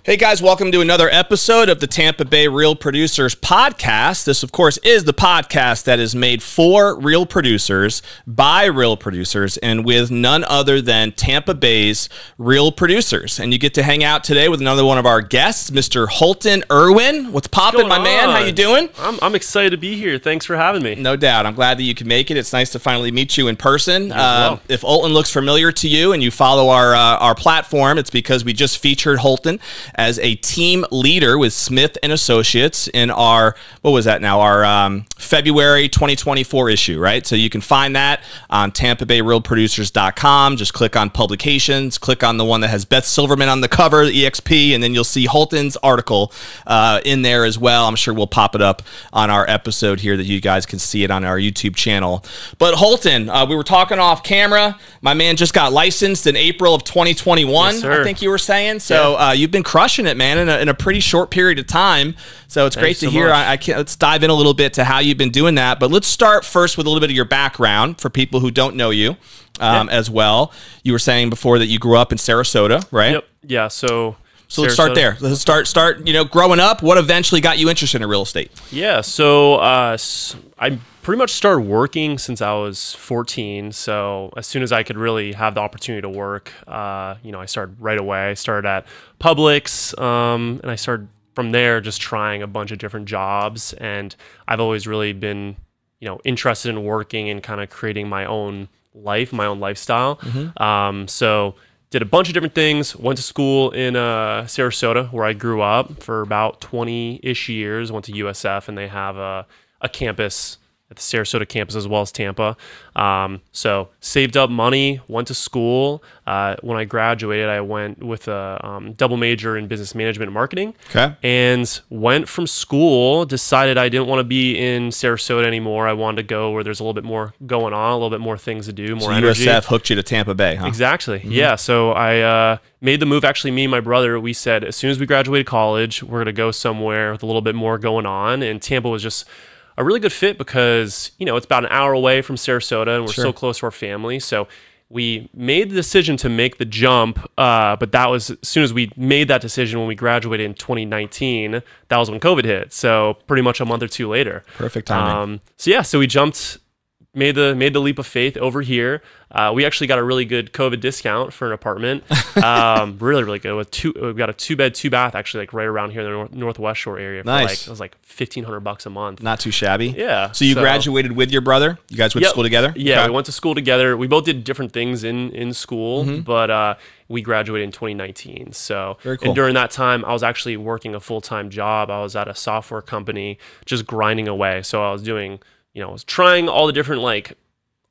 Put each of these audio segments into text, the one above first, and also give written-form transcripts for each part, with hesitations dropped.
Hey guys, welcome to another episode of the Tampa Bay Real Producers Podcast. This, of course, is the podcast that is made for real producers, by real producers, and with none other than Tampa Bay's real producers. And you get to hang out today with another one of our guests, Mr. Holton Irwin. What's poppin', my man? How you doing? I'm excited to be here. Thanks for having me. No doubt. I'm glad that you could make it. It's nice to finally meet you in person. Well. If Holton looks familiar to you and you follow our platform, it's because we just featured Holton as a team leader with Smith and Associates in our, what was that now? Our February 2024 issue, right? So you can find that on TampaBayRealProducers.com. Just click on publications, click on the one that has Beth Silverman on the cover, the EXP, and then you'll see Holton's article in there as well. I'm sure we'll pop it up on our episode here that you guys can see it on our YouTube channel. But Holton, we were talking off camera. My man just got licensed in April of 2021, yes, sir. I think you were saying. So you've been crushing it, man, in a pretty short period of time. So it's great to hear. Let's dive in a little bit to how you've been doing that. But let's start first with a little bit of your background for people who don't know you as well. You were saying before that you grew up in Sarasota, right? Yep. Yeah. So let's start there. Let's start. You know, growing up, what eventually got you interested in real estate? Yeah. So I pretty much started working since I was 14. So as soon as I could really have the opportunity to work, I started right away. I started at Publix, and I started from there just trying a bunch of different jobs. And I've always really been, interested in working and kind of creating my own life, my own lifestyle. Mm-hmm. So did a bunch of different things, went to school in Sarasota where I grew up for about 20-ish years, went to USF, and they have a campus at the Sarasota campus as well as Tampa. So saved up money, went to school. When I graduated, I went with a double major in business management and marketing. Okay. And went from school, decided I didn't want to be in Sarasota anymore. I wanted to go where there's a little bit more going on, a little bit more things to do, more energy. USF hooked you to Tampa Bay, huh? Exactly. Mm-hmm. Yeah. So I made the move. Actually, me and my brother, we said as soon as we graduated college, we're going to go somewhere with a little bit more going on. And Tampa was just a really good fit because, it's about an hour away from Sarasota and we're so close to our family. So we made the decision to make the jump, but that was as soon as we made that decision when we graduated in 2019, that was when COVID hit. So pretty much a month or two later. Perfect timing. So we jumped, made the leap of faith over here. We actually got a really good COVID discount for an apartment. Really, really good. We got a 2-bed, 2-bath actually, like right around here in the Northwest Shore area. For nice. It was like $1,500 a month. Not too shabby. Yeah. So you graduated with your brother? You guys went to school together? Yeah, okay. We went to school together. We both did different things in school, but we graduated in 2019. So, very cool. And during that time, I was actually working a full-time job. I was at a software company, just grinding away. So I was doing, I was trying all the different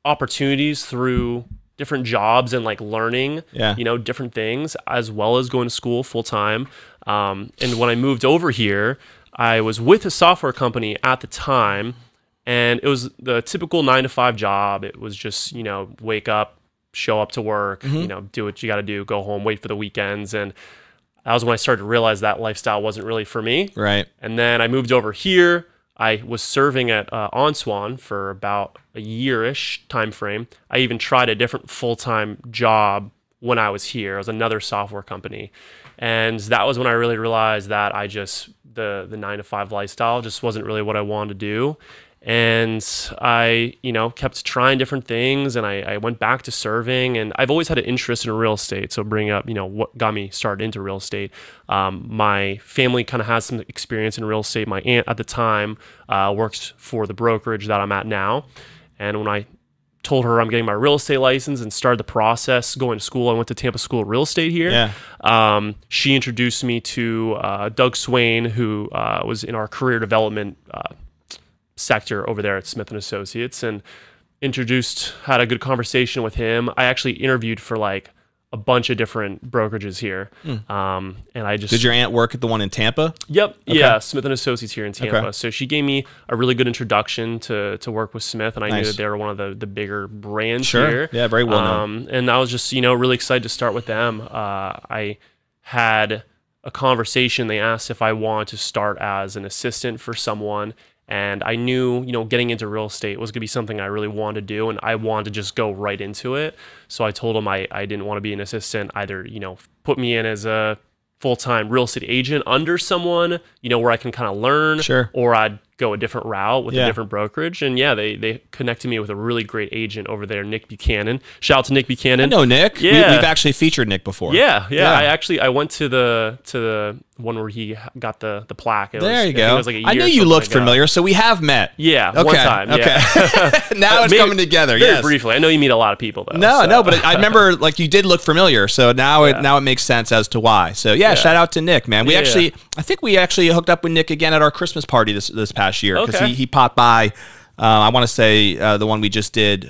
opportunities through different jobs and learning, different things, as well as going to school full time. And when I moved over here, I was with a software company at the time, and it was the typical 9-to-5 job. It was just, wake up, show up to work, do what you got to do, go home, wait for the weekends. And that was when I started to realize that lifestyle wasn't really for me. Right. And then I moved over here. I was serving at OnSwan for about a year-ish time frame. I even tried a different full-time job when I was here. It was another software company. And that was when I really realized that the 9-to-5 lifestyle just wasn't really what I wanted to do. And I, kept trying different things, and I went back to serving, and I've always had an interest in real estate. So bringing up, what got me started into real estate. My family kind of has some experience in real estate. My aunt at the time worked for the brokerage that I'm at now. And when I told her I'm getting my real estate license and started the process going to school, I went to Tampa School of Real Estate here. Yeah. She introduced me to Doug Swain, who was in our career development sector over there at Smith and Associates, and had a good conversation with him. I actually interviewed for a bunch of different brokerages here. And I just... Did your aunt work at the one in Tampa? Yep. Okay. Yeah. Smith and Associates here in Tampa. Okay. So she gave me a really good introduction to work with Smith, and I nice. knew that they were one of the bigger brands sure. here. Yeah, very well known. And I was just, really excited to start with them. I had a conversation. They asked if I wanted to start as an assistant for someone. And I knew, getting into real estate was going to be something I really wanted to do, and I wanted to just go right into it. So I told them I didn't want to be an assistant. Either, put me in as a full-time real estate agent under someone, where I can kind of learn, Sure. or I'd go a different route with a different brokerage. And they connected me with a really great agent over there, Nick Buchanan. Shout out to Nick Buchanan. I know Nick. Yeah. We've actually featured Nick before. Yeah. I went to the one where he got the plaque. There you go. It was like a year I knew you looked familiar, so we have met. Yeah, okay. one time. Okay. Yeah. Now it's coming together. Very Yes. briefly. I know you meet a lot of people though. No, but I remember like you did look familiar, so now it makes sense as to why. So shout out to Nick, man. I think we actually hooked up with Nick again at our Christmas party this past year because he popped by. I want to say the one we just did.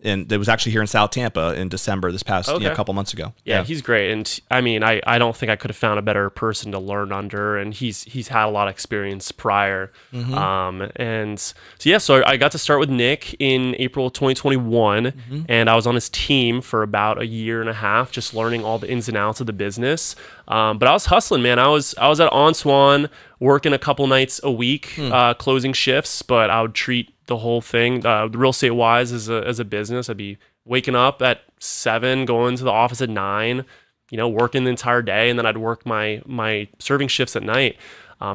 And it was actually here in South Tampa in December this past couple months ago. Yeah, he's great. And I mean, I don't think I could have found a better person to learn under, and he's had a lot of experience prior. And so I got to start with Nick in April 2021, and I was on his team for about a year and a half, just learning all the ins and outs of the business. But I was hustling, man. I was at On Swan working a couple nights a week, closing shifts, but I would treat the whole thing, the real estate wise as a business. I'd be waking up at 7, going to the office at 9, working the entire day. And then I'd work my serving shifts at night.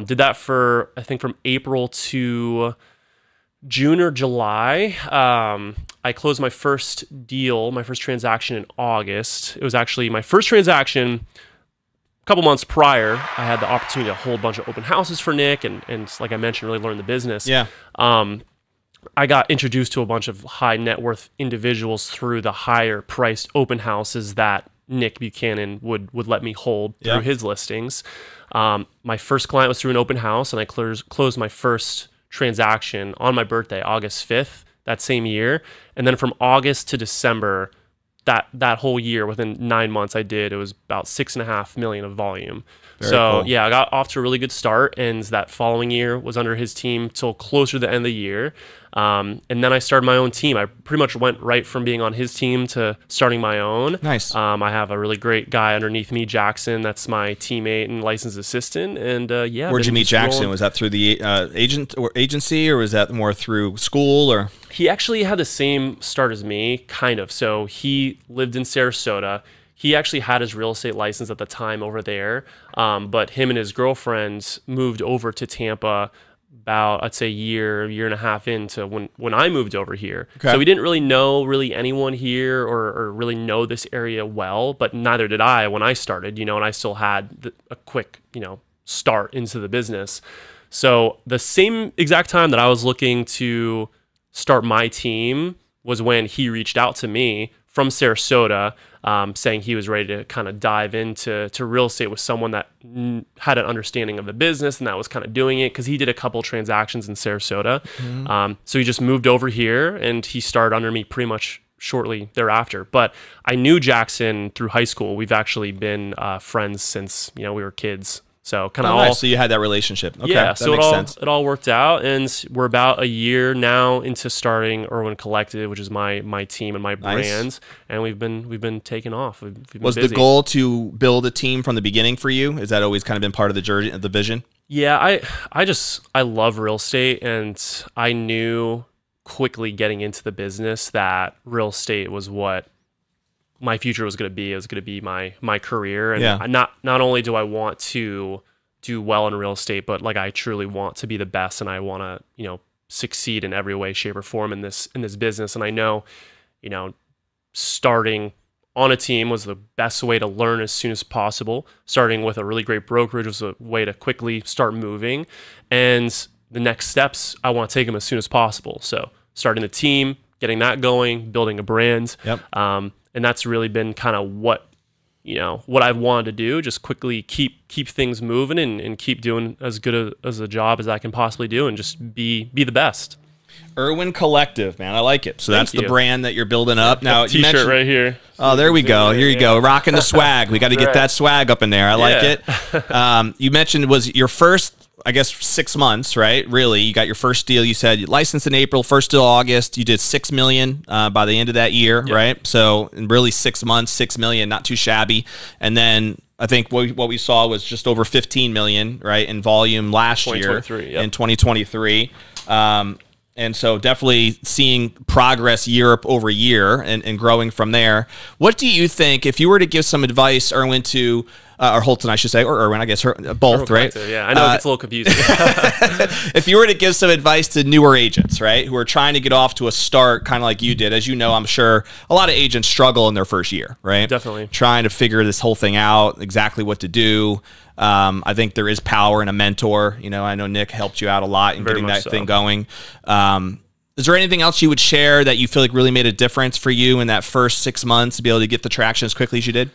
Did that for, I think from April to June or July. I closed my first deal, my first transaction in August. It was actually my first transaction. A couple months prior, I had the opportunity to hold a bunch of open houses for Nick. And like I mentioned, really learn the business. Yeah. I got introduced to a bunch of high net worth individuals through the higher priced open houses that Nick Buchanan would let me hold through his listings. My first client was through an open house, and I closed my first transaction on my birthday, August 5th, that same year. And then from August to December, that whole year, within 9 months, it was about $6.5 million of volume. Very cool. I got off to a really good start, and that following year was under his team till closer to the end of the year. And then I started my own team. I pretty much went right from being on his team to starting my own. Nice. I have a really great guy underneath me, Jackson. That's my teammate and licensed assistant. And where'd you meet Jackson? Was that through the agency, or was that more through school? Or he actually had the same start as me, kind of. So he lived in Sarasota. He actually had his real estate license at the time over there, but him and his girlfriend moved over to Tampa about, I'd say, year and a half into when I moved over here. Okay. So we didn't really know anyone here or really know this area well, but neither did I when I started, and I still had a quick, start into the business. So the same exact time that I was looking to start my team was when he reached out to me from Sarasota, saying he was ready to kind of dive into real estate with someone that had an understanding of the business and that was kind of doing it, because he did a couple transactions in Sarasota. So he just moved over here, and he started under me pretty much shortly thereafter. But I knew Jackson through high school. We've actually been friends since we were kids. So kind of nice. So you had that relationship. Okay, yeah, that so makes sense. It all worked out, and we're about a year now into starting Irwin Collective, which is my team and my brand, and we've been taking off. We've been busy. The goal to build a team from the beginning for you? Is that always kind of been part of the journey, the vision? Yeah, I love real estate, and I knew quickly getting into the business that real estate was what my future was going to be. It was going to be my career. And not only do I want to do well in real estate, but like I truly want to be the best, and I want to, succeed in every way, shape, or form in this business. And I know, starting on a team was the best way to learn as soon as possible. Starting with a really great brokerage was a way to quickly start moving. And the next steps, I want to take them as soon as possible. So starting the team, getting that going, building a brand. Yep. And that's really been kind of what I've wanted to do, just quickly keep things moving and keep doing as good as a job as I can possibly do, and just be the best. Irwin Collective, man. I like it. So that's the brand that you're building up. Now, T-shirt you mentioned right here. Oh, there we go. Here you go. Rocking the swag. We got to get that swag up in there. I like it. You mentioned it was your first, I guess, 6 months, right? Really, you got your first deal. You said you licensed in April, first deal August. You did $6 million by the end of that year, right? So in really 6 months, $6 million, not too shabby. And then I think what we saw was just over $15 million, right, in volume last year in 2023. And so definitely seeing progress year over year and growing from there. What do you think, if you were to give some advice, Irwin, to or Holton, I should say, or Irwin, I guess, both, right? Yeah, I know it gets a little confusing. If you were to give some advice to newer agents, right, who are trying to get off to a start kind of like you did, as you know, I'm sure a lot of agents struggle in their first year, right? Definitely. Trying to figure this whole thing out, exactly what to do. I think there is power in a mentor. You know, I know Nick helped you out a lot in getting that thing going. Is there anything else you would share that you feel like really made a difference for you in that first 6 months to be able to get the traction as quickly as you did?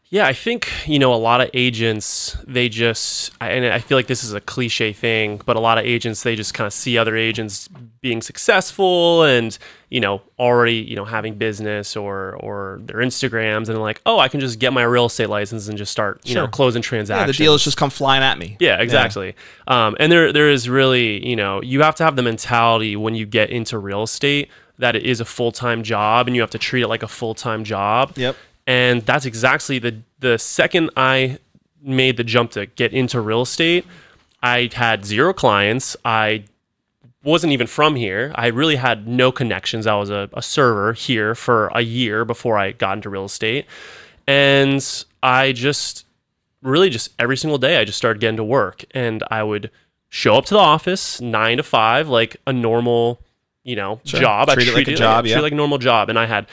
Yeah, I think, you know, a lot of agents, they just, and I feel like this is a cliche thing, but a lot of agents, they just kind of see other agents being successful and, you know, already, you know, having business or their Instagrams, and they're like, oh, I can just get my real estate license and just start, you know, closing transactions. Yeah, the deals just come flying at me. Yeah, exactly. Yeah. And there is really, you know, you have to have the mentality when you get into real estate that it is a full-time job and you have to treat it like a full-time job. Yep. And that's exactly the second I made the jump to get into real estate, I had 0 clients. I wasn't even from here. I really had no connections. I was a server here for a year before I got into real estate. And I just really just every single day, I just started getting to work. And I would show up to the office 9 to 5, like a normal, you know, job. Treat it like a job, treat it like a normal job. And I had,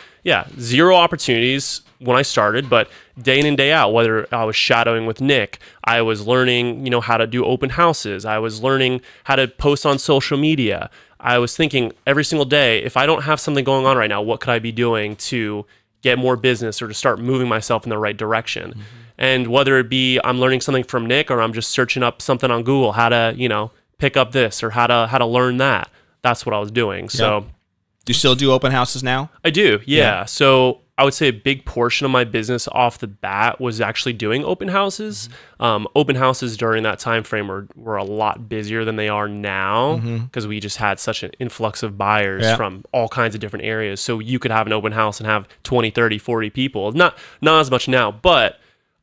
0 opportunities when I started, but day in and day out, whether I was shadowing with Nick, I was learning, you know, how to do open houses. I was learning how to post on social media. I was thinking every single day, if I don't have something going on right now, what could I be doing to get more business or to start moving myself in the right direction? Mm-hmm. And whether it be I'm learning something from Nick or I'm just searching up something on Google, how to, you know, pick up this or how to learn that. That's what I was doing. So, do you still do open houses now? I do. Yeah. So I would say a big portion of my business off the bat was actually doing open houses. Mm-hmm. Open houses during that time frame were a lot busier than they are now because we just had such an influx of buyers from all kinds of different areas. So you could have an open house and have 20, 30, 40 people. Not as much now, but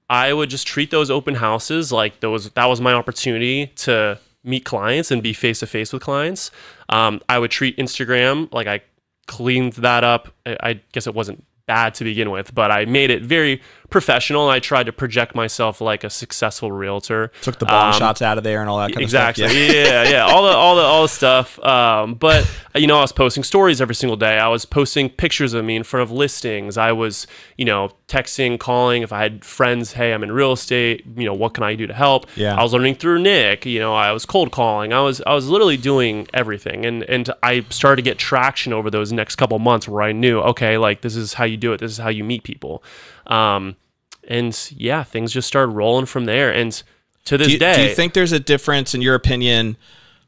I would just treat those open houses like that was my opportunity to meet clients and be face-to-face with clients. I would treat Instagram like I cleaned that up. I guess it wasn't bad to begin with, but I made it very professional. I tried to project myself like a successful realtor. Took the bong shots out of there and all that kind of stuff. Exactly. Yeah. All the stuff. But you know, I was posting stories every single day. I was posting pictures of me in front of listings. I was, you know, texting, calling. If I had friends, hey, I'm in real estate. You know, what can I do to help? Yeah. I was learning through Nick. You know, I was cold calling. I was literally doing everything, and I started to get traction over those next couple months where I knew, okay, like this is how you do it. This is how you meet people. And yeah, things just started rolling from there. And to this day, do you think there's a difference, in your opinion,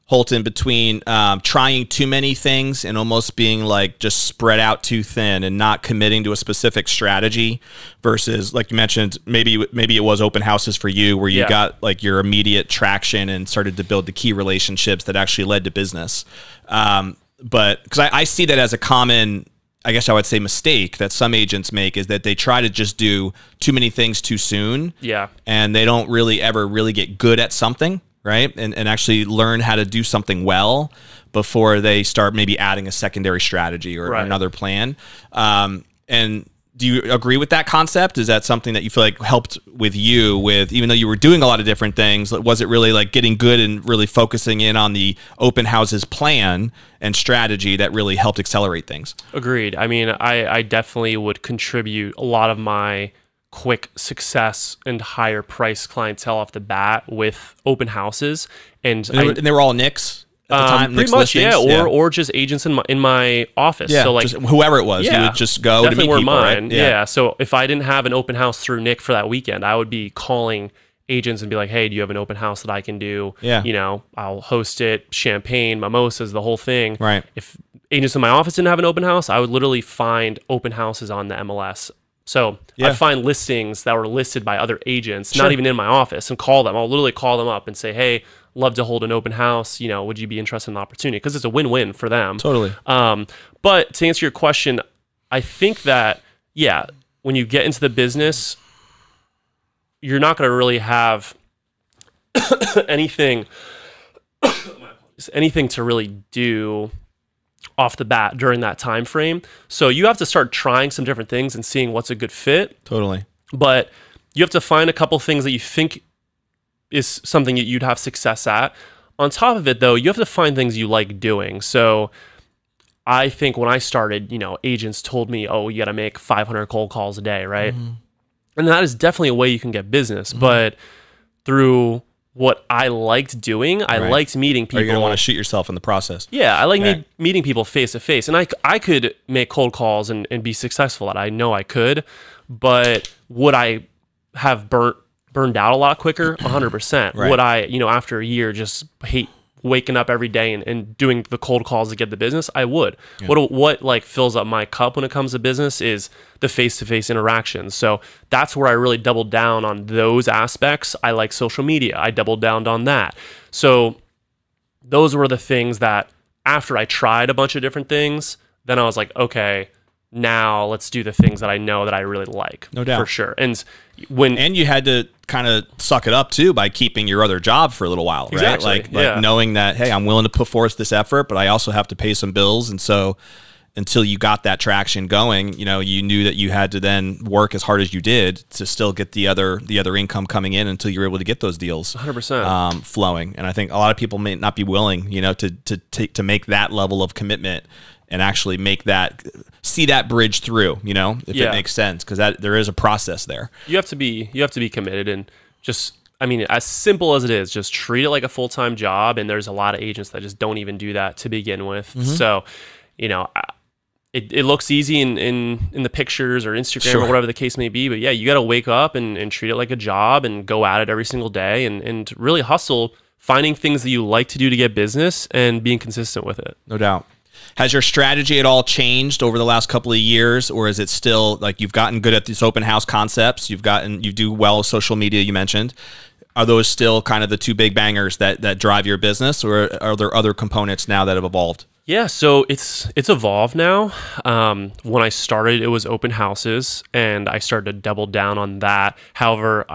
Holton, between trying too many things and almost being like just spread out too thin and not committing to a specific strategy versus, like you mentioned, maybe it was open houses for you where you got like your immediate traction and started to build the key relationships that actually led to business. But because I see that as a common, I guess I would say, mistake that some agents make, is that they try to just do too many things too soon. Yeah. And they don't really ever really get good at something, right? And actually learn how to do something well before they start maybe adding a secondary strategy or another plan. And do you agree with that concept? Is that something that you feel like helped with you with, even though you were doing a lot of different things, was it really like getting good and really focusing in on the open houses plan and strategy that really helped accelerate things? Agreed. I mean, I definitely would contribute a lot of my quick success and higher price clientele off the bat with open houses. And they were all Nick's? At the time, pretty much, or just agents in my office. Yeah, so like just whoever it was, you would just go to meet people. Mine. Right? Yeah. So if I didn't have an open house through Nick for that weekend, I would be calling agents and be like, "Hey, do you have an open house that I can do? Yeah. You know, I'll host it, champagne, mimosas, the whole thing." Right. If agents in my office didn't have an open house, I would literally find open houses on the MLS. So I'd find listings that were listed by other agents, not even in my office, and call them. I'll literally call them up and say, "Hey, love to hold an open house. You know, would you be interested in the opportunity?" Because it's a win-win for them. Totally. But to answer your question, I think that, when you get into the business, you're not going to really have anything to really do off the bat during that time frame. So you have to start trying some different things and seeing what's a good fit. Totally. But you have to find a couple things that you think is something that you'd have success at. On top of it, though, you have to find things you like doing. So I think when I started, agents told me, oh, you got to make 500 cold calls a day, right? And that is definitely a way you can get business. But through what I liked doing, I liked meeting people. Or you're going to want to shoot yourself in the process. Yeah, I like meeting people face to face. And I could make cold calls and be successful at it. I know I could. But would I have burned out a lot quicker? 100%. Would I, after a year, just hate waking up every day and doing the cold calls to get the business? I would. What like fills up my cup when it comes to business is the face-to-face interactions. So that's where I really doubled down on those aspects. I like social media. I doubled down on that. So those were the things that after I tried a bunch of different things, then I was like, okay, now let's do the things that I know that I really like. No doubt. For sure. And you had to kind of suck it up too by keeping your other job for a little while, right? Exactly. Like knowing that, hey, I'm willing to put forth this effort, but I also have to pay some bills. And so until you got that traction going, you knew that you had to then work as hard as you did to still get the other income coming in until you were able to get those deals 100% flowing. And I think a lot of people may not be willing, to make that level of commitment and actually see that bridge through, if it makes sense, because there is a process there. You have to be committed, and just, as simple as it is, just treat it like a full-time job. And there's a lot of agents that just don't even do that to begin with. So, it looks easy in the pictures or Instagram or whatever the case may be, but yeah, you got to wake up and treat it like a job and go at it every single day and really hustle, finding things that you like to do to get business and being consistent with it. No doubt. Has your strategy at all changed over the last couple of years, or is it still like you've gotten good at these open house concepts? You do well with social media, you mentioned. Are those still kind of the two big bangers that drive your business, or are there other components now that have evolved? Yeah, so it's evolved now. When I started, it was open houses, and I started to double down on that. However,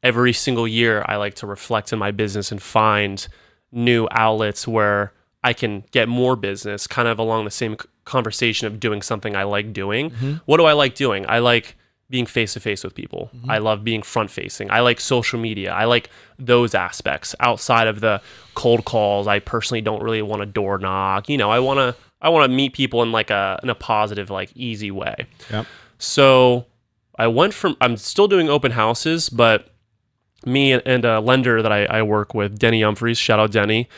every single year, I like to reflect in my business and find new outlets where I can get more business, kind of along the same conversation of doing something I like doing. What do I like doing? I like being face-to-face with people. I love being front-facing. I like social media. I like those aspects. Outside of the cold calls, I personally don't really want to door knock. I want to meet people in in a positive, easy way. Yep. So I'm still doing open houses, but me and a lender that I work with, Denny Humphreys, shout out Denny,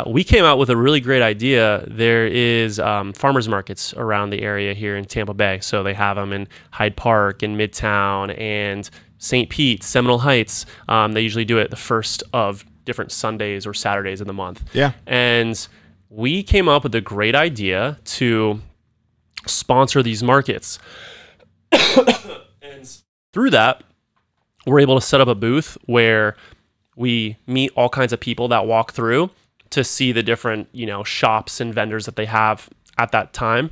we came out with a really great idea. There is farmers markets around the area here in Tampa Bay. So they have them in Hyde Park, in Midtown, and St. Pete, Seminole Heights. They usually do it the first of different Sundays or Saturdays in the month. Yeah. And we came up with a great idea to sponsor these markets. And through that, we're able to set up a booth where we meet all kinds of people that walk through to see the different, shops and vendors that they have at that time.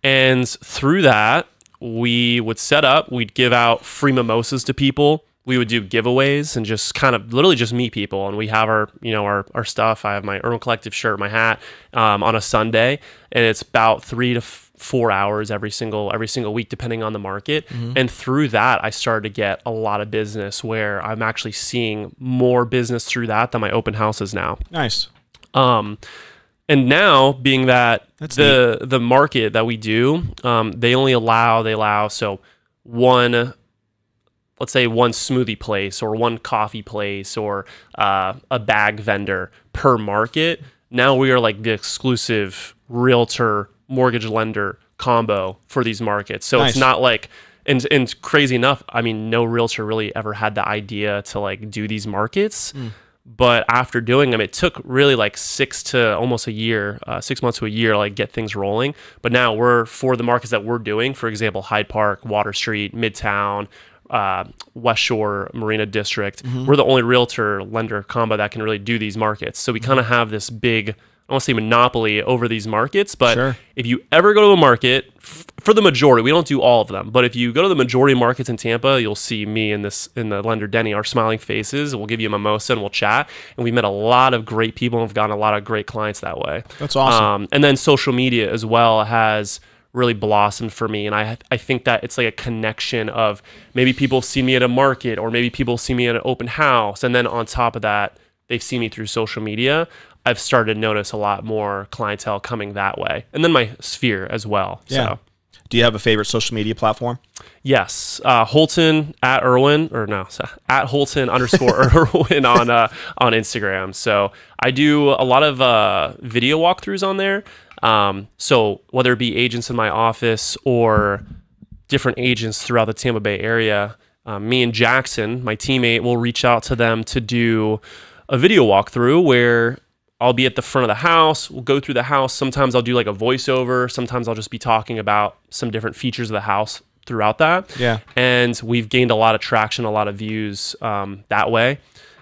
And through that, we would set up, we'd give out free mimosas to people. We would do giveaways and just kind of literally just meet people. And we have our stuff. I have my Irwin Collective shirt, my hat, on a Sunday, and it's about 3 to 4 hours every single week, depending on the market. And through that, I started to get a lot of business where I'm actually seeing more business through that than my open houses now. Nice. And now, being that the market that we do, they allow so let's say one smoothie place or one coffee place or a bag vendor per market. Now we are like the exclusive realtor mortgage lender combo for these markets. So It's not like, and crazy enough, no realtor really ever had the idea to do these markets. But after doing them, it took really 6 to almost a year, 6 months to a year, get things rolling. But now for the markets that we're doing, for example, Hyde Park, Water Street, Midtown, West Shore, Marina District, we're the only realtor lender combo that can really do these markets. So we kind of have this big, I won't say monopoly over these markets, but if you ever go to a market, for the majority, we don't do all of them, but if you go to the majority of markets in Tampa, you'll see me in the lender Denny, our smiling faces. We'll give you a mimosa and we'll chat. And we've met a lot of great people and we've gotten a lot of great clients that way. That's awesome. And then social media as well has really blossomed for me. And I think that it's like a connection of maybe people see me at a market, or maybe people see me at an open house. And then on top of that, they've seen me through social media. I've started to notice a lot more clientele coming that way. And then my sphere as well. Yeah. So. Do you have a favorite social media platform? Yes. Holton at Irwin, or no, at Holton _ Irwin on Instagram. So I do a lot of video walkthroughs on there. So whether it be agents in my office or different agents throughout the Tampa Bay area, me and Jackson, my teammate, will reach out to them to do a video walkthrough where I'll be at the front of the house. We'll go through the house. Sometimes I'll do like a voiceover. Sometimes I'll just be talking about some different features of the house throughout that. Yeah. And we've gained a lot of traction, a lot of views that way.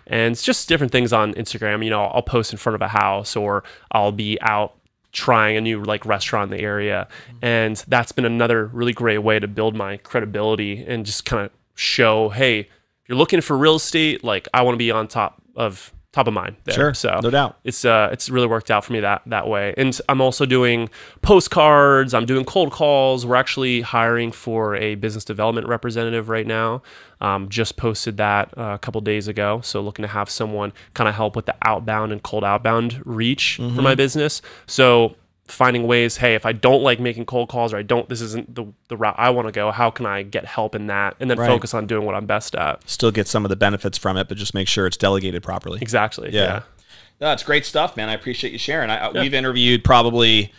And it's just different things on Instagram. You know, I'll post in front of a house, or I'll be out trying a new like restaurant in the area. And that's been another really great way to build my credibility and just kind of show, hey, if you're looking for real estate, like I want to be on top of mind there. Sure, so no doubt. It's really worked out for me that way. And I'm also doing postcards. I'm doing cold calls. We're actually hiring for a business development representative right now. Just posted that a couple days ago. So looking to have someone kind of help with the outbound and cold outbound reach for my business. So finding ways, hey, if I don't like making cold calls, or this isn't the route I want to go, how can I get help in that? And then focus on doing what I'm best at. Still get some of the benefits from it, but just make sure it's delegated properly. Exactly. Yeah. No, it's great stuff, man. I appreciate you sharing. We've interviewed probably,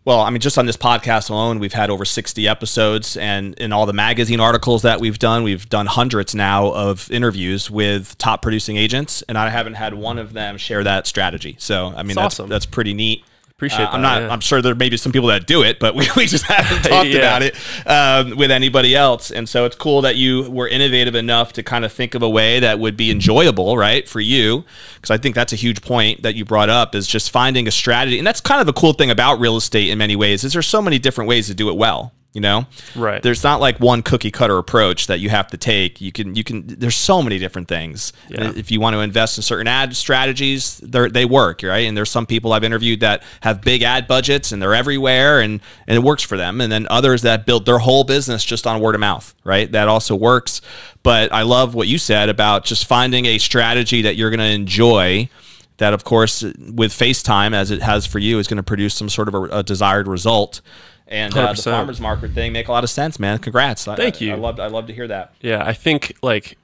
well, I mean, just on this podcast alone, we've had over 60 episodes, and in all the magazine articles that we've done hundreds now of interviews with top producing agents, and I haven't had one of them share that strategy. So, I mean, awesome. That's pretty neat. Appreciate that. I'm sure there may be some people that do it, but we just haven't talked about it with anybody else. And so it's cool that you were innovative enough to kind of think of a way that would be enjoyable, right, for you. Because I think that's a huge point that you brought up, is just finding a strategy. And that's kind of the cool thing about real estate in many ways, is there's so many different ways to do it well. You know, right? There's not like one cookie cutter approach that you have to take. You can. There's so many different things. Yeah. If you want to invest in certain ad strategies, they work, right? And there's some people I've interviewed that have big ad budgets and they're everywhere, and it works for them. And then others that build their whole business just on word of mouth, right? That also works. But I love what you said about just finding a strategy that you're going to enjoy. That, of course, with FaceTime, as it has for you, is going to produce some sort of a desired result. And the farmer's market thing make a lot of sense, man. Congrats. Thank you. I love to hear that. Yeah, I think like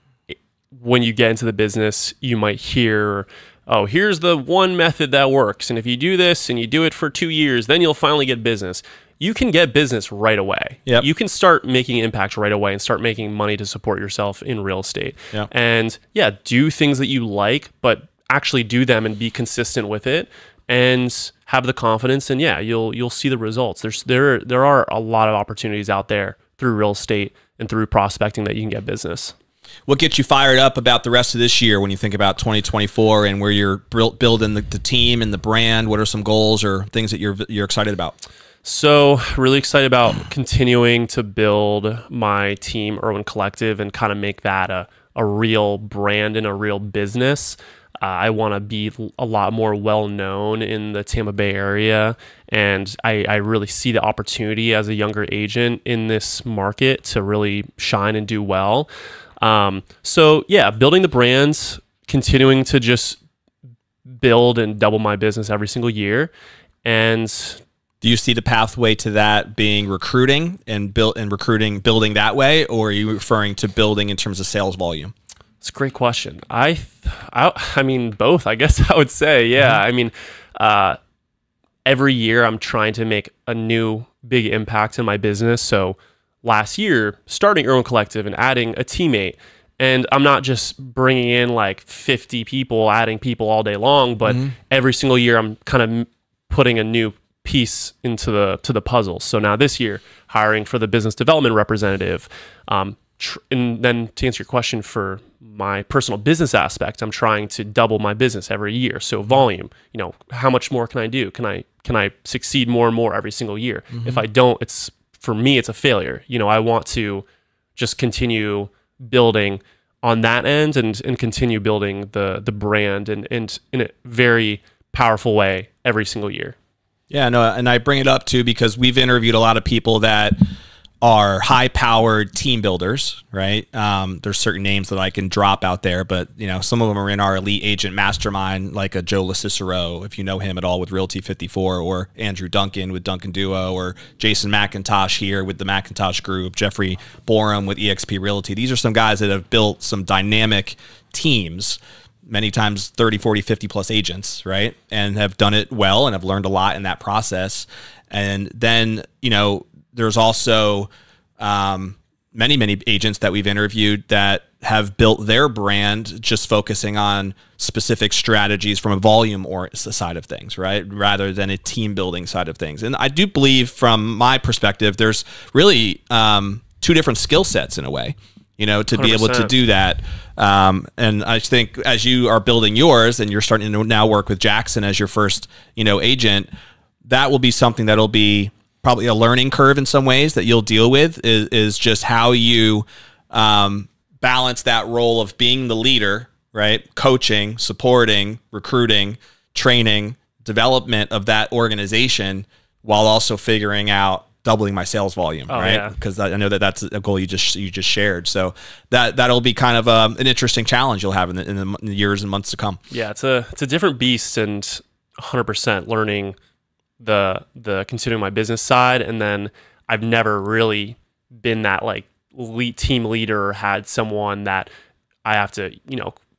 when you get into the business, you might hear, oh, here's the one method that works. And if you do this and you do it for 2 years, then you'll finally get business. You can get business right away. Yep. You can start making impact right away and start making money to support yourself in real estate. Yep. And do things that you like, but actually do them and be consistent with it. And have the confidence, and you'll see the results. There are a lot of opportunities out there through real estate and through prospecting that you can get business. What gets you fired up about the rest of this year when you think about 2024 and where you're building the team and the brand? What are some goals or things that you're excited about? So really excited about continuing to build my team, Irwin Collective, and kind of make that a real brand and a real business. I want to be a lot more well-known in the Tampa Bay area, and I really see the opportunity as a younger agent in this market to really shine and do well. Building the brands, continuing to just build and double my business every single year. And do you see the pathway to that being recruiting and building that way, or are you referring to building in terms of sales volume? It's a great question. I mean, both, I guess I would say. Yeah. I mean, every year I'm trying to make a new big impact in my business. So last year, starting Irwin Collective and adding a teammate. And I'm not just bringing in like 50 people, adding people all day long, but every single year I'm kind of putting a new piece into the puzzle. So now this year, hiring for the business development representative. And then to answer your question, for my personal business aspect, I'm trying to double my business every year. So volume, how much more can I do? Can I succeed more and more every single year? If I don't, for me, it's a failure. I want to just continue building on that end and continue building the brand and in a very powerful way every single year. Yeah, no, and I bring it up too because we've interviewed a lot of people that are high-powered team builders, right? There's certain names that I can drop out there, but some of them are in our elite agent mastermind, like a Joe LaCicero, if you know him at all with Realty 54, or Andrew Duncan with Duncan Duo, or Jason McIntosh here with the McIntosh Group, Jeffrey Borum with eXp Realty. These are some guys that have built some dynamic teams, many times 30, 40, 50 plus agents, right? And have done it well and have learned a lot in that process. And then, there's also many agents that we've interviewed that have built their brand just focusing on specific strategies from a volume or side of things, right? Rather than a team building side of things. And I do believe from my perspective, there's really two different skill sets in a way, to 100%. Be able to do that. And I think as you are building yours and you're starting to now work with Jackson as your first, agent, that will be something that'll be probably a learning curve in some ways that you'll deal with is just how you balance that role of being the leader, right? Coaching, supporting, recruiting, training, development of that organization while also figuring out doubling my sales volume, right? Because I know that that's a goal you just shared. So that'll be kind of an interesting challenge you'll have in the years and months to come. Yeah, it's a different beast, and 100% learning the considering my business side, and then I've never really been that like team leader or had someone that I have to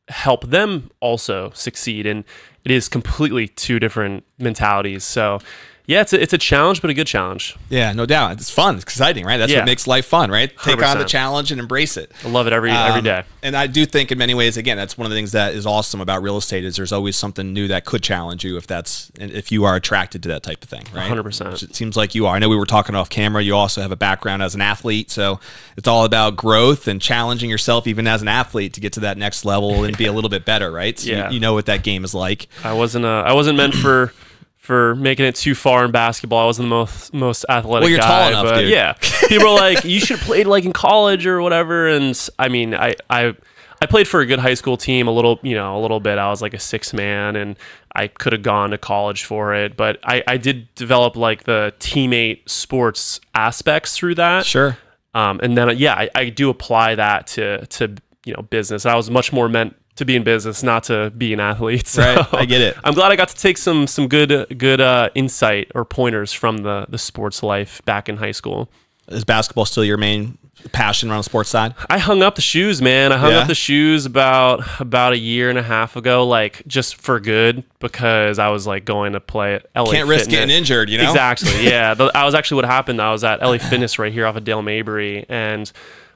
help them also succeed, and it is completely two different mentalities. So yeah, it's a challenge, but a good challenge. Yeah, no doubt. It's fun. It's exciting, right? That's what makes life fun, right? 100%. Take on the challenge and embrace it. I love it every day. And I do think in many ways, again, that's one of the things that is awesome about real estate is there's always something new that could challenge you if you are attracted to that type of thing, right? 100%. It seems like you are. I know we were talking off camera. You also have a background as an athlete, so it's all about growth and challenging yourself even as an athlete to get to that next level and be a little bit better, right? So you know what that game is like. I wasn't meant for making it too far in basketball. I wasn't the most athletic well, you're guy. Tall enough, but dude. Yeah. People are like, you should have played like in college or whatever. And I mean, I played for a good high school team a little bit. I was like a sixth man, and I could have gone to college for it. But I did develop like the teammate sports aspects through that. Sure. And then, I do apply that to business. I was much more meant to be in business, not to be an athlete. So right, I get it. I'm glad I got to take some good insight or pointers from the sports life back in high school. Is basketball still your main passion around the sports side? I hung up the shoes, man. I hung up the shoes about a year and a half ago, like just for good, because I was like going to play at LA Can't Fitness. Risk getting injured, Exactly, yeah. I was actually what happened. I was at LA Fitness right here off of Dale Mabry, and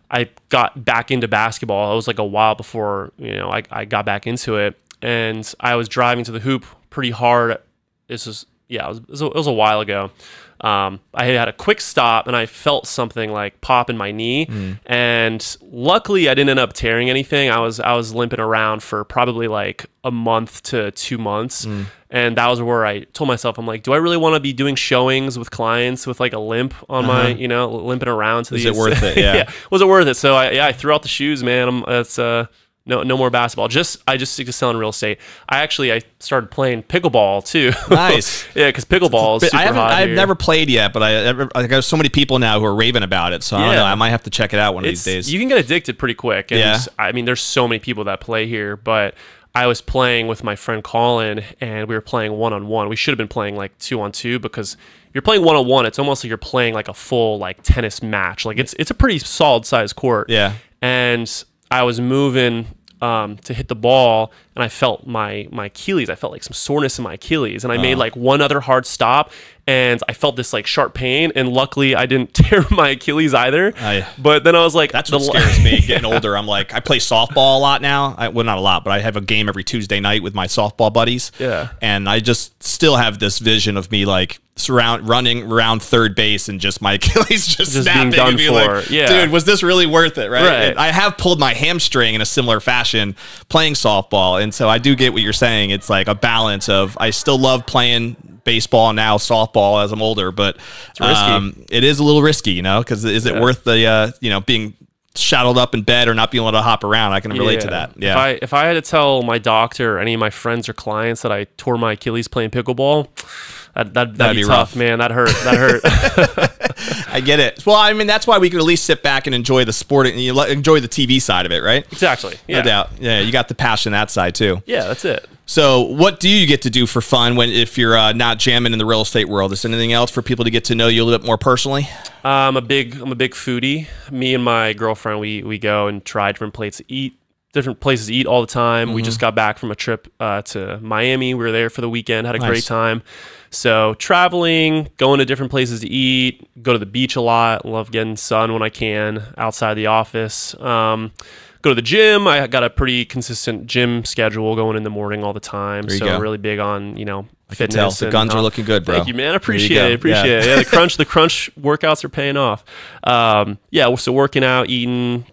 I got back into basketball. It was like a while before, I got back into it, and I was driving to the hoop pretty hard. It was a while ago. I had a quick stop, and I felt something like pop in my knee, and luckily I didn't end up tearing anything. I was limping around for probably like a month to 2 months. And that was where I told myself, I'm like, do I really want to be doing showings with clients with like a limp on my, limping around to these? Is it worth it? Yeah. Was it worth it? So I threw out the shoes, man. That's no more basketball. I just stick to selling real estate. I started playing pickleball too. Nice. Yeah, because pickleball is super hot I've here. never played yet, but I got so many people now who are raving about it. So I don't know. I might have to check it out one of these days. You can get addicted pretty quick. And I mean, there's so many people that play here, but I was playing with my friend Colin, and we were playing one-on-one. We should have been playing like 2-on-2, because if you're playing one-on-one, it's almost like you're playing like a full like tennis match. Like it's a pretty solid sized court. Yeah. And I was moving to hit the ball, and I felt my Achilles. I felt like some soreness in my Achilles, and I made like one other hard stop, and I felt this like sharp pain, and luckily I didn't tear my Achilles either. But then I was like, that's what scares me getting older. I'm like, I play softball a lot now. Well, not a lot, but I have a game every Tuesday night with my softball buddies. Yeah. And I just still have this vision of me like running around third base and just my Achilles just snapping being done and being for. like, dude, was this really worth it? Right. And I have pulled my hamstring in a similar fashion playing softball. And so I do get what you're saying. It's like a balance of, I still love playing baseball now, softball as I'm older, but it's risky. It is a little risky, because is it worth the, being shadowed up in bed or not being able to hop around. I can relate to that. Yeah. If I had to tell my doctor or any of my friends or clients that I tore my Achilles playing pickleball, that'd be tough, rough. Man. That hurt. I get it. Well, I mean, that's why we could at least sit back and enjoy the sport and enjoy the TV side of it, right? Exactly. Yeah. No doubt. Yeah, you got the passion that side too. Yeah, that's it. So what do you get to do for fun if you're not jamming in the real estate world? Is there anything else for people to get to know you a little bit more personally? I'm a big foodie. Me and my girlfriend, we go and try different places to eat all the time. We just got back from a trip to Miami. We were there for the weekend, had a great time. So traveling, going to different places to eat, go to the beach a lot, love getting sun when I can outside the office. Go to the gym. I got a pretty consistent gym schedule going in the morning all the time. So I'm really big on, fitness. The guns are looking good, bro. Thank you, man. I appreciate it. Yeah, the crunch workouts are paying off. So working out, eating,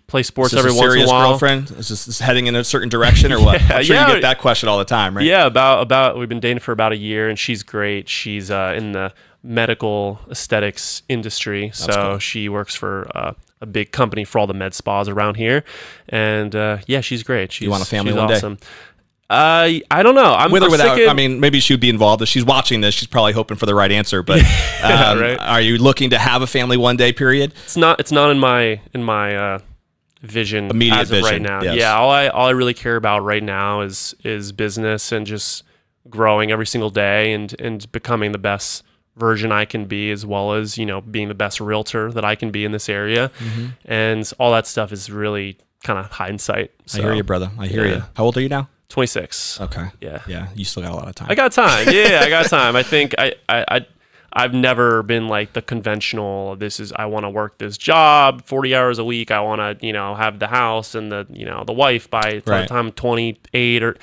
play sports every once in a while. Girlfriend? Is this heading in a certain direction or what? I'm sure you get that question all the time, right? Yeah, about we've been dating for about a year, and she's great. She's in the medical aesthetics industry. That's cool. She works for a big company for all the med spas around here. And she's great. You want a family one awesome. day? I don't know. With or without, I mean, maybe she would be involved. If she's watching this, she's probably hoping for the right answer. But right. Are you looking to have a family one day, period? It's not in my vision immediate as of vision right now. Yes. Yeah, all I really care about right now is business and just growing every single day and becoming the best version I can be, as well as being the best realtor that I can be in this area. And all that stuff is really kind of hindsight. So, I hear you, brother. I hear you. How old are you now? 26. Okay. Yeah. You still got a lot of time. I got time. Yeah, I got time. I think I've never been like the conventional, I want to work this job 40 hours a week. I want to, have the house and the wife by the time I'm 28 or,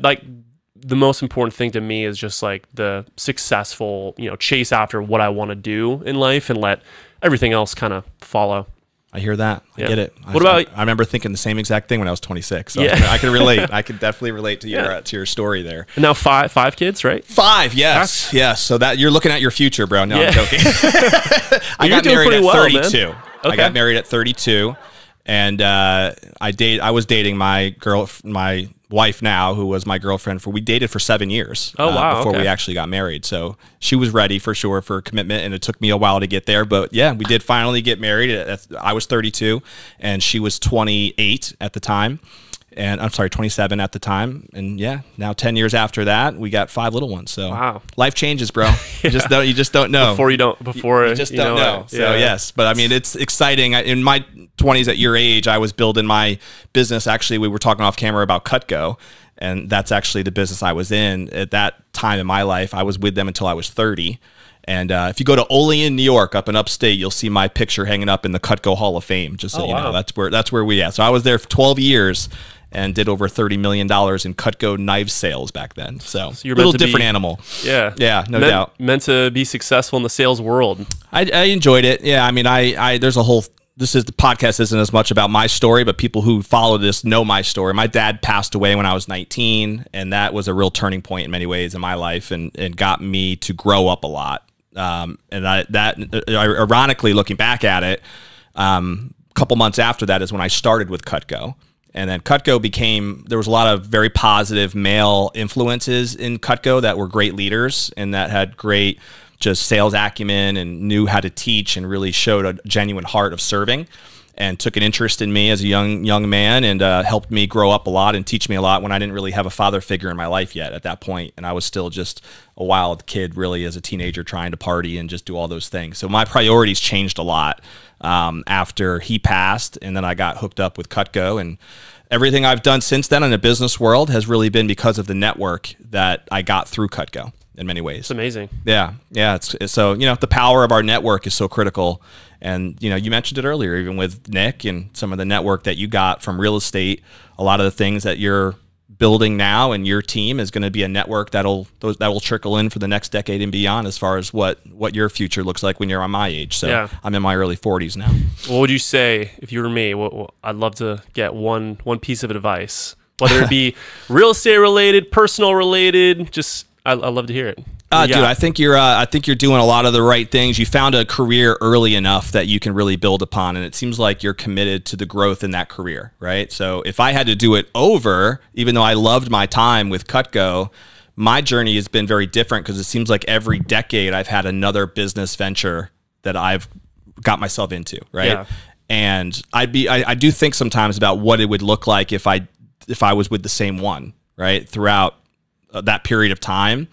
like the most important thing to me is just like the successful, chase after what I want to do in life and let everything else kind of follow. I hear that. I get it. What about? I remember thinking the same exact thing when I was 26. So I can relate. I can definitely relate to your story there. And now five kids, right? 5, yes, yes. So that you're looking at your future, bro. No, I'm joking. I got married at 32. Man. Okay. I got married at 32, and I was dating my wife now, who was my girlfriend we dated for 7 years. Before we actually got married. So she was ready for sure for commitment, and it took me a while to get there. But yeah, we did finally get married. I was 32 and she was 28 at the time. And I'm sorry, 27 at the time. And yeah, now 10 years after that, we got 5 little ones. So life changes, bro. You just don't know. You just don't know. So yes, but I mean, it's exciting. In my 20s at your age, I was building my business. Actually, we were talking off camera about Cutco, and that's actually the business I was in at that time in my life. I was with them until I was 30. And if you go to Olean, New York, up in upstate, you'll see my picture hanging up in the Cutco Hall of Fame. Just so you know, that's where we at. So I was there for 12 years. And did over $30 million in Cutco knife sales back then. So you're a little different animal. Yeah, no doubt. Meant to be successful in the sales world. I enjoyed it. Yeah, I mean, there's a whole. The podcast isn't as much about my story, but people who follow this know my story. My dad passed away when I was 19, and that was a real turning point in many ways in my life, and got me to grow up a lot. Ironically, looking back at it, a couple months after that is when I started with Cutco. And then Cutco there was a lot of very positive male influences in Cutco that were great leaders and that had great just sales acumen and knew how to teach and really showed a genuine heart of serving and took an interest in me as a young man and helped me grow up a lot and teach me a lot when I didn't really have a father figure in my life yet at that point. And I was still just a wild kid really as a teenager trying to party and just do all those things. So my priorities changed a lot after he passed, and then I got hooked up with Cutco, and everything I've done since then in the business world has really been because of the network that I got through Cutco in many ways. It's amazing. Yeah. It's so, the power of our network is so critical. And, you mentioned it earlier, even with Nick and some of the network that you got from real estate, a lot of the things that you're building now and your team is going to be a network that will trickle in for the next decade and beyond as far as what your future looks like when you're on my age. So I'm in my early 40s now. What would you say if you were me? I'd love to get one piece of advice, whether it be real estate related, personal related, I'd love to hear it. Dude, I think you're doing a lot of the right things. You found a career early enough that you can really build upon, and it seems like you're committed to the growth in that career, right? So if I had to do it over, even though I loved my time with Cutco, my journey has been very different because it seems like every decade I've had another business venture that I've got myself into, right? Yeah. And I do think sometimes about what it would look like if I was with the same one, right, throughout that period of time.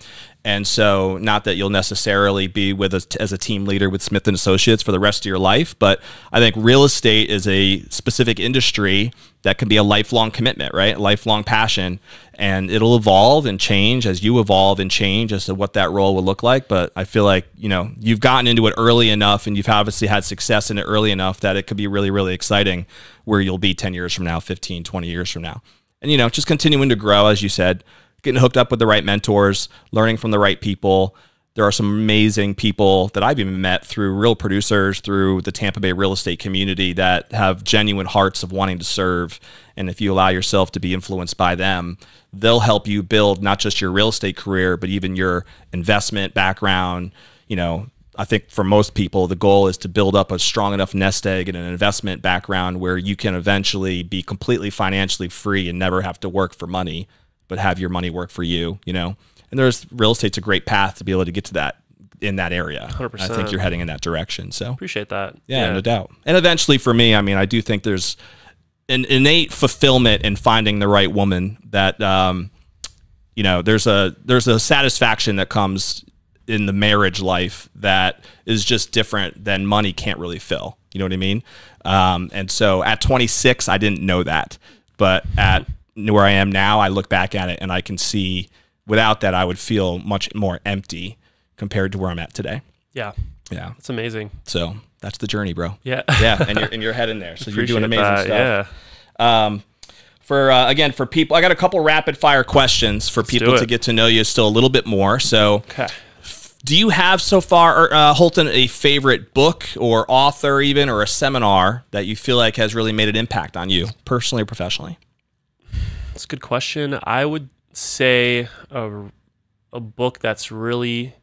And so, not that you'll necessarily be with us as a team leader with Smith and Associates for the rest of your life, but I think real estate is a specific industry that can be a lifelong commitment, right? A lifelong passion, and it'll evolve and change as you evolve and change as to what that role will look like. But I feel like, you know, you've gotten into it early enough, and you've obviously had success in it early enough that it could be really, really exciting where you'll be 10 years from now, 15, 20 years from now. And, you know, just continuing to grow, as you said, getting hooked up with the right mentors, learning from the right people. There are some amazing people that I've even met through real producers, through the Tampa Bay real estate community that have genuine hearts of wanting to serve. And if you allow yourself to be influenced by them, they'll help you build not just your real estate career, but even your investment background. You know, I think for most people, the goal is to build up a strong enough nest egg and an investment background where you can eventually be completely financially free and never have to work for money, but have your money work for you, you know? And real estate's a great path to be able to get to that in that area. 100%. I think you're heading in that direction. So appreciate that. Yeah, no doubt. And eventually for me, I mean, I do think there's an innate fulfillment in finding the right woman that, you know, there's a satisfaction that comes in the marriage life that is just different than money can't really fill. You know what I mean? And so at 26, I didn't know that, but at where I am now, I look back at it and I can see without that, I would feel much more empty compared to where I'm at today. Yeah. Yeah. That's amazing. So that's the journey, bro. Yeah. Yeah. And you're heading there. So you're doing amazing stuff. Yeah. Again, for people, I got a couple rapid fire questions for people to get to know you still a little bit more. So okay. Do you have so far, Holton, a favorite book or author even, or a seminar that you feel like has really made an impact on you personally or professionally? That's a good question. I would say a book that's really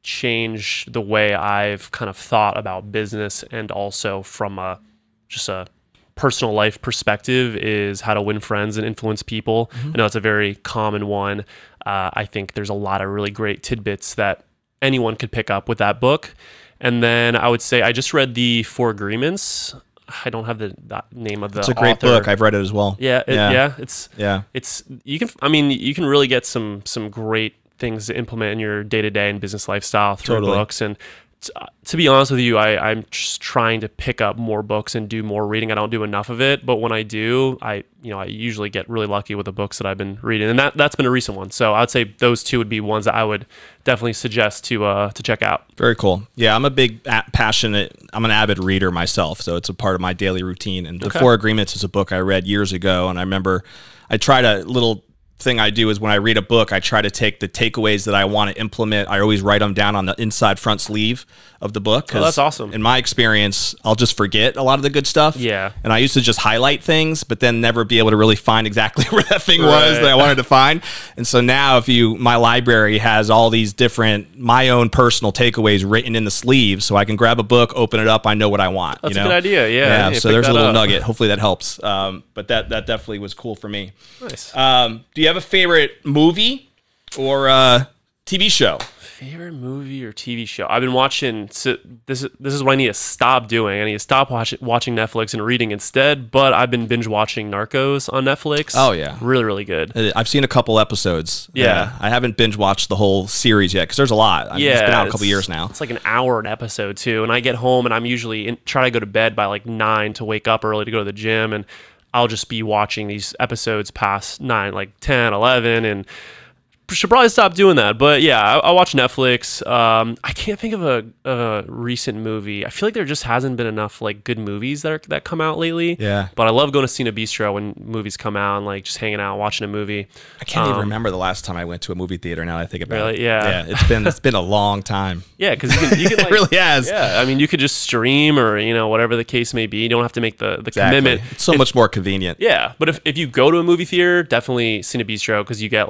changed the way I've kind of thought about business, and also from just a personal life perspective, is How to Win Friends and Influence People. Mm-hmm. I know it's a very common one. I think there's a lot of really great tidbits that anyone could pick up with that book. And then I would say I just read the 4 Agreements. I don't have the name of the author. It's a great book. I've read it as well. Yeah, it's you can really get some great things to implement in your day-to-day and business lifestyle through books. And to be honest with you, I'm just trying to pick up more books and do more reading. I don't do enough of it, but when I do, I usually get really lucky with the books that I've been reading, and that's been a recent one. So I'd say those 2 would be ones that I would definitely suggest to check out. Very cool. Yeah, I'm a big passionate. I'm an avid reader myself, so it's a part of my daily routine. And the 4 Agreements is a book I read years ago, and I remember I tried a little thing I do is when I read a book, I try to take the takeaways that I want to implement. I always write them down on the inside front sleeve of the book. Oh, that's awesome. In my experience, I'll just forget a lot of the good stuff. Yeah. And I used to just highlight things, but then never be able to really find exactly where that thing was that I wanted to find. And so now my library has all these different, my own personal takeaways written in the sleeves, so I can grab a book, open it up, I know what I want. That's a good idea. Yeah. So there's a little nugget. Hopefully that helps. But that definitely was cool for me. Nice. Do you have a favorite movie or TV show? Favorite movie or TV show? I've been watching. So this is what I need to stop doing. I need to stop watching Netflix and reading instead. But I've been binge watching Narcos on Netflix. Oh yeah, really, really good. I've seen a couple episodes. Yeah, I haven't binge watched the whole series yet because there's a lot. It's been out a couple years now. It's like an hour an episode too. And I get home and I'm usually try to go to bed by like 9 to wake up early to go to the gym, and I'll just be watching these episodes past 9, like 10, 11, and should probably stop doing that. But yeah, I watch Netflix. I can't think of a recent movie. I feel like there just hasn't been enough like good movies that come out lately. Yeah. But I love going to Cine Bistro when movies come out and like just hanging out watching a movie. I can't even remember the last time I went to a movie theater. Now that I think about it. Yeah. Yeah. It's been a long time. Yeah, because you can like, it really has. Yeah. I mean, you could just stream or whatever the case may be. You don't have to make the commitment. It's so much more convenient. Yeah, but if you go to a movie theater, definitely Cine Bistro, because you get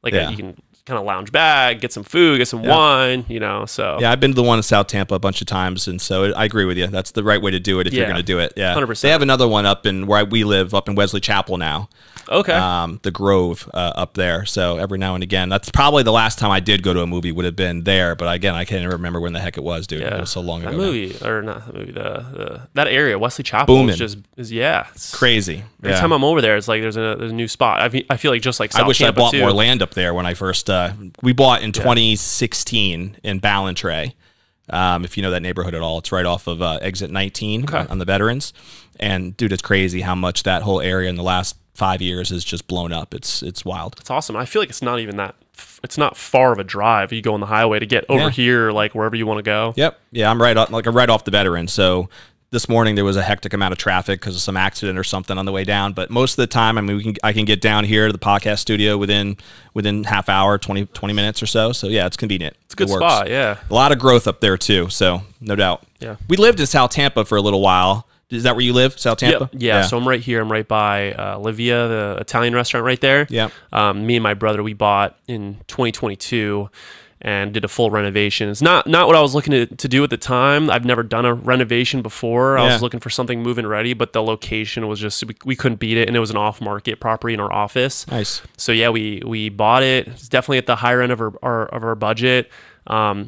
you can kind of lounge back, get some food, get some wine, you know. So yeah, I've been to the one in South Tampa a bunch of times, and so I agree with you. That's the right way to do it if you're going to do it. Yeah, 100%. They have another one up in where we live, up in Wesley Chapel now. Okay. The Grove up there. So every now and again, that's probably the last time I did go to a movie would have been there. But again, I can't even remember when the heck it was, dude. Yeah. It was so long ago. That movie, or not the movie, that area, Wesley Chapel, is it's crazy. Every time I'm over there, it's like there's a new spot. I feel like just like South I wish Tampa I bought too. more land up there when I first. We bought in 2016 in Ballantrae. If you know that neighborhood at all, it's right off of exit 19 on the Veterans. And dude, it's crazy how much that whole area in the last 5 years has just blown up. It's wild. It's awesome. I feel like it's not even that. It's not far of a drive. You go on the highway to get over here, like wherever you want to go. Yep. Yeah, I'm right off the Veterans. So this morning there was a hectic amount of traffic because of some accident or something on the way down. But most of the time, I mean, I can get down here to the podcast studio within half hour, 20 minutes or so. So yeah, it's convenient. It's a good spot. Yeah. A lot of growth up there too. So no doubt. Yeah. We lived in South Tampa for a little while. Is that where you live, South Tampa? Yep. Yeah, so I'm right here. I'm right by Livia, the Italian restaurant right there. Yeah. Me and my brother, we bought in 2022 and did a full renovation. It's not what I was looking to do at the time. I've never done a renovation before. I was looking for something move-in ready, but the location was just, we couldn't beat it, and it was an off-market property in our office. Nice. So yeah, we bought it. It's definitely at the higher end of our budget.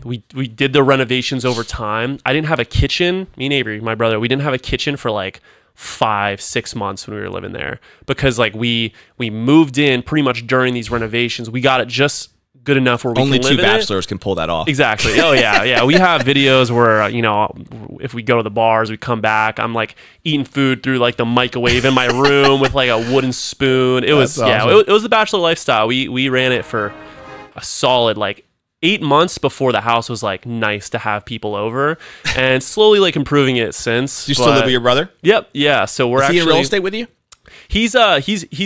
We did the renovations over time. I didn't have a kitchen. Me and Avery, my brother, we didn't have a kitchen for like 5-6 months when we were living there because like we moved in pretty much during these renovations. We got it just good enough where we only can live two bachelors can pull that off. Exactly. Oh yeah. We have videos where if we go to the bars, we come back, I'm like eating food through like the microwave in my room with like a wooden spoon. It was awesome. It was the bachelor lifestyle. We ran it for a solid like 8 months before the house was like nice to have people over, and slowly like improving it since. Do you still live with your brother? Yep. Yeah. So we're actually in real estate with you? He's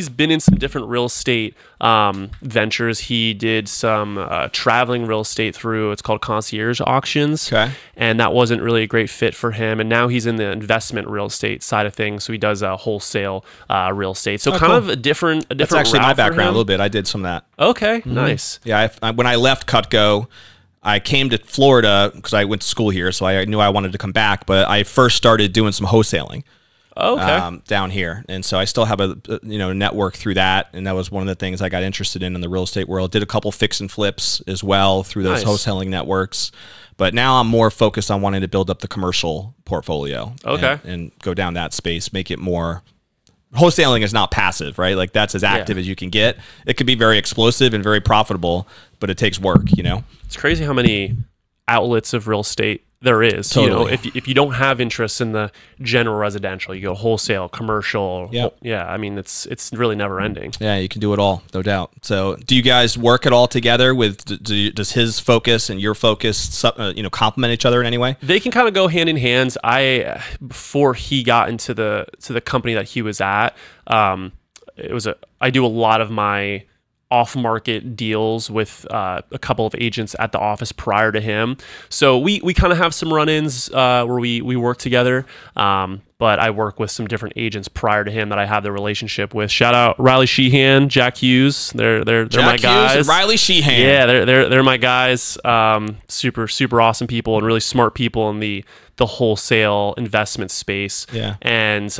been in some different real estate ventures. He did some traveling real estate through, it's called concierge auctions. Okay. And that wasn't really a great fit for him. And now he's in the investment real estate side of things. So he does wholesale real estate. So kind of a different That's actually my background a little bit. I did some of that. Okay. Nice. Yeah. When I left Cutco, I came to Florida because I went to school here. So I knew I wanted to come back, but I first started doing some wholesaling. Down here, and so I still have a network through that, and that was one of the things I got interested in the real estate world. Did a couple fix and flips as well through those wholesaling networks, but now I'm more focused on wanting to build up the commercial portfolio. And go down that space, make it more. Wholesaling is not passive, right? Like that's as active as you can get. It could be very explosive and very profitable, but it takes work. It's crazy how many outlets of real estate there is. Totally. If you don't have interest in the general residential, you go wholesale, commercial. I mean, it's really never ending. Yeah, you can do it all, no doubt. So do you guys work it all together with, does his focus and your focus, complement each other in any way? They can kind of go hand in hand. Before he got into the company that he was at, I do a lot of my off-market deals with a couple of agents at the office prior to him. So we kind of have some run-ins where we work together. But I work with some different agents prior to him that I have the relationship with. Shout out Riley Sheehan, Jack Hughes. They're my guys. And Riley Sheehan. Yeah, they're my guys. Super awesome people and really smart people in the wholesale investment space. Yeah. And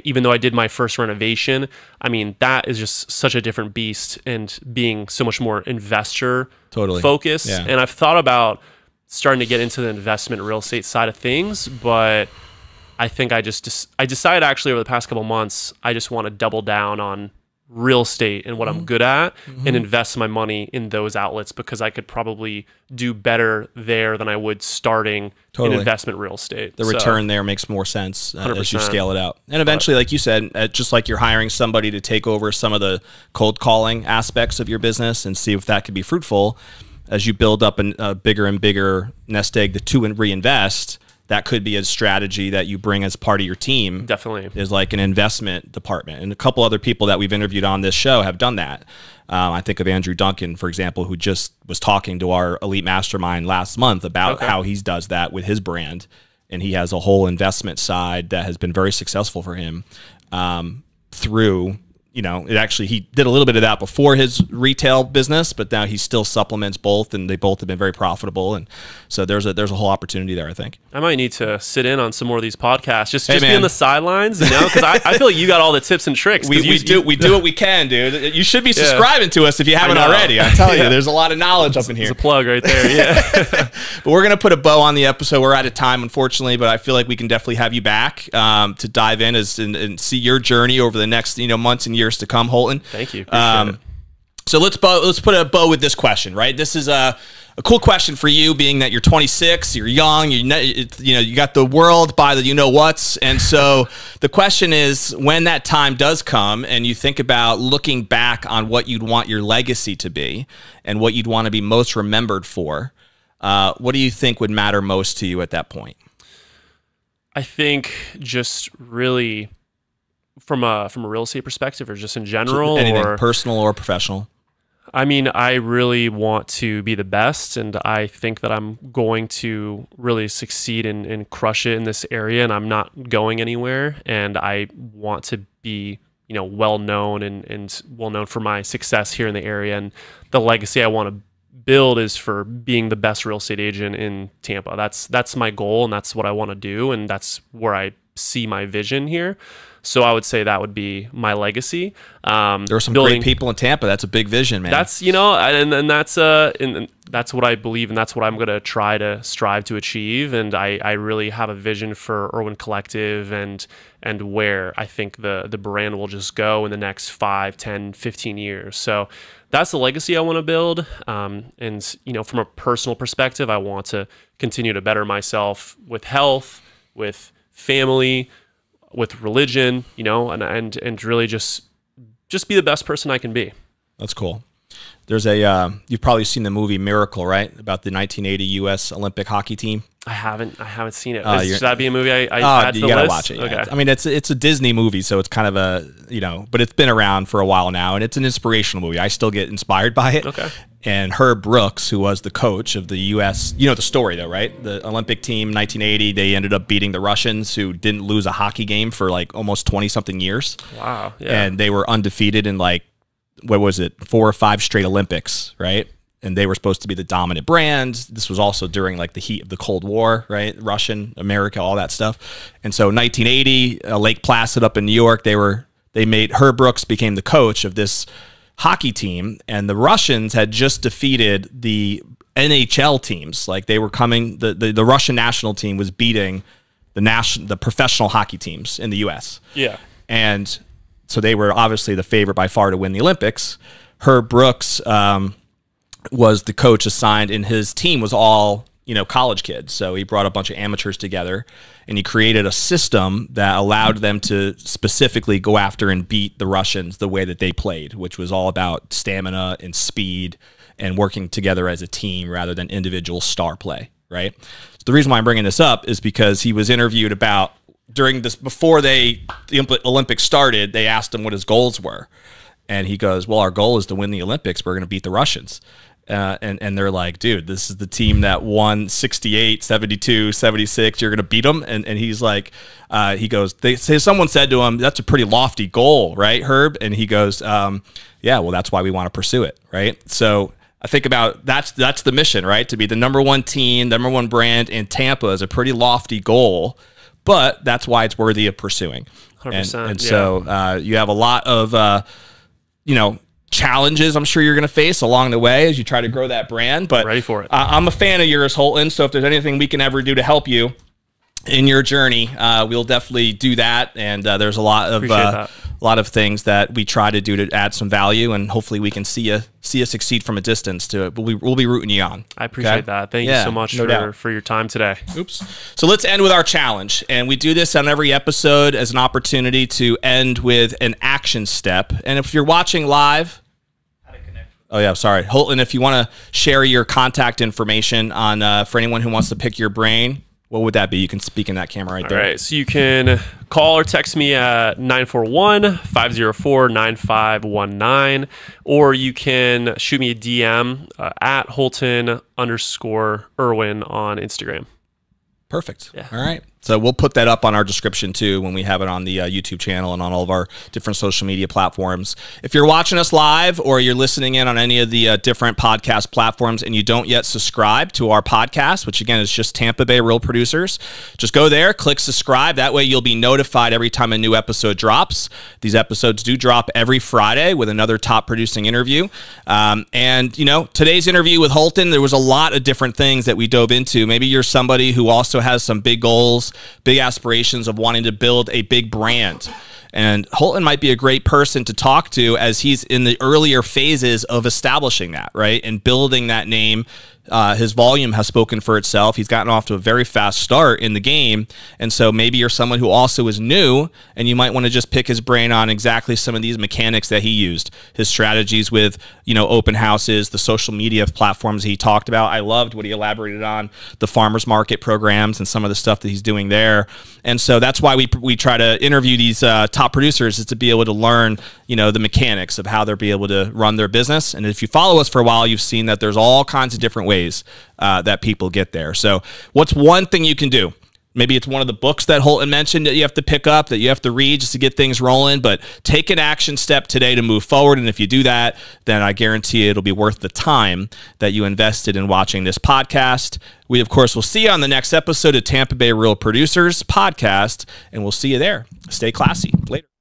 even though I did my first renovation, I mean, that is just such a different beast and being so much more investor focused. Yeah. And I've thought about starting to get into the investment real estate side of things, but I think I decided actually over the past couple months, I just want to double down on real estate and what I'm good at and invest my money in those outlets because I could probably do better there than I would starting in investment real estate. The return there makes more sense as you scale it out. And eventually, like you said, just like you're hiring somebody to take over some of the cold calling aspects of your business and see if that could be fruitful, as you build up a bigger and bigger nest egg to reinvest, that could be a strategy that you bring as part of your team. Definitely. Is like an investment department. And a couple other people that we've interviewed on this show have done that. I think of Andrew Duncan, for example, who just was talking to our elite mastermind last month about how he does that with his brand. And he has a whole investment side that has been very successful for him through he did a little bit of that before his retail business, but now he still supplements both, and they both have been very profitable. And so there's a whole opportunity there, I think. I might need to sit in on some more of these podcasts, just be on the sidelines, because I feel like you got all the tips and tricks. We do what we can, dude. You should be subscribing to us if you haven't already. I'm telling you, there's a lot of knowledge up in here. There's a plug right there, yeah. But we're going to put a bow on the episode. We're out of time, unfortunately, but I feel like we can definitely have you back to dive in and see your journey over the next months and years to come, Holton. Thank you. Appreciate it. So let's put a bow with this question, right? This is a cool question for you, being that you're 26, you're young, you got the world by the whats, and so the question is, when that time does come, and you think about looking back on what you'd want your legacy to be, and what you'd want to be most remembered for, what do you think would matter most to you at that point? I think just really from a real estate perspective, or just in general, anything, or personal or professional. I mean, I really want to be the best, and I think that I'm going to really succeed and crush it in this area, and I'm not going anywhere, and I want to be well known and well known for my success here in the area, and the legacy I want to build is for being the best real estate agent in Tampa. That's my goal, and that's what I want to do, and that's where I see my vision here. So I would say that would be my legacy. There are some great people in Tampa. That's a big vision, man. That's and that's what I believe, and that's what I'm going to try to strive to achieve. And I really have a vision for Irwin Collective and where I think the brand will just go in the next 5, 10, 15 years. So that's the legacy I want to build. And from a personal perspective, I want to continue to better myself with health, with family, with religion, and really just be the best person I can be. That's cool. There's you've probably seen the movie Miracle, right? About the 1980 U.S. Olympic hockey team. I haven't seen it. Should that be a movie I add to the list? You gotta watch it. Yeah. Okay. I mean, it's a Disney movie, so it's kind of but it's been around for a while now, and it's an inspirational movie. I still get inspired by it. Okay. And Herb Brooks, who was the coach of the U.S., the story though, right? The Olympic team, 1980, they ended up beating the Russians, who didn't lose a hockey game for like almost 20-something years. Wow. Yeah. And they were undefeated in 4 or 5 straight Olympics, right? And they were supposed to be the dominant brand. This was also during the heat of the Cold War, right? Russian, America, all that stuff. And so 1980, Lake Placid up in New York, Herb Brooks became the coach of this hockey team, and the Russians had just defeated the NHL teams. They were coming, the Russian national team was beating the professional hockey teams in the US. Yeah. And so they were obviously the favorite by far to win the Olympics. Herb Brooks was the coach assigned, and his team was all college kids. So he brought a bunch of amateurs together, and he created a system that allowed them to specifically go after and beat the Russians the way that they played, which was all about stamina and speed and working together as a team rather than individual star play, right? So the reason why I'm bringing this up is because he was interviewed about before the Olympics started. They asked him what his goals were, and he goes, well, our goal is to win the Olympics. We're going to beat the Russians. And they're like, dude, this is the team that won 68, 72, 76. You're going to beat them. And he's like, he goes, someone said to him, that's a pretty lofty goal, right, Herb? And he goes, yeah, well, that's why we want to pursue it, right? So I think about that's the mission, right? To be the number one team, number one brand in Tampa is a pretty lofty goal, but that's why it's worthy of pursuing. 100%. And so you have a lot of, challenges I'm sure you're going to face along the way as you try to grow that brand. But ready for it. I'm a fan of yours, Holton. So if there's anything we can ever do to help you in your journey, we'll definitely do that. And there's a lot of things that we try to do to add some value, and hopefully we can see you succeed from a distance. We'll be rooting you on. I appreciate that. Thank you so much for your time today. Oops. So let's end with our challenge, and we do this on every episode as an opportunity to end with an action step. And if you're watching live. Oh, yeah, sorry. Holton, if you want to share your contact information on for anyone who wants to pick your brain, what would that be? You can speak in that camera right there. All right, so you can call or text me at 941-504-9519, or you can shoot me a DM at Holton_Irwin on Instagram. Perfect. Yeah. All right. So we'll put that up on our description too when we have it on the YouTube channel and on all of our different social media platforms. If you're watching us live or you're listening in on any of the different podcast platforms and you don't yet subscribe to our podcast, which again is just Tampa Bay Real Producers, just go there, click subscribe. That way you'll be notified every time a new episode drops. These episodes do drop every Friday with another top producing interview. And, you know, today's interview with Holton, there was a lot of different things that we dove into. Maybe you're somebody who also has some big goals, big aspirations of wanting to build a big brand. And Holton might be a great person to talk to as he's in the earlier phases of establishing that, right? And building that name. His volume has spoken for itself. He's gotten off to a very fast start in the game. And so maybe you're someone who also is new and you might want to just pick his brain on exactly some of these mechanics that he used, his strategies with, you know, open houses, the social media platforms he talked about. I loved what he elaborated on, the farmers market programs and some of the stuff that he's doing there. And so that's why we try to interview these top producers, is to be able to learn, you know, the mechanics of how they'll be able to run their business. And if you follow us for a while, you've seen that there's all kinds of different ways that people get there. So what's one thing you can do? Maybe it's one of the books that Holton mentioned that you have to pick up, that you have to read just to get things rolling, but take an action step today to move forward. And if you do that, then I guarantee it'll be worth the time that you invested in watching this podcast. We, of course, will see you on the next episode of Tampa Bay Real Producers Podcast, and we'll see you there. Stay classy. Later.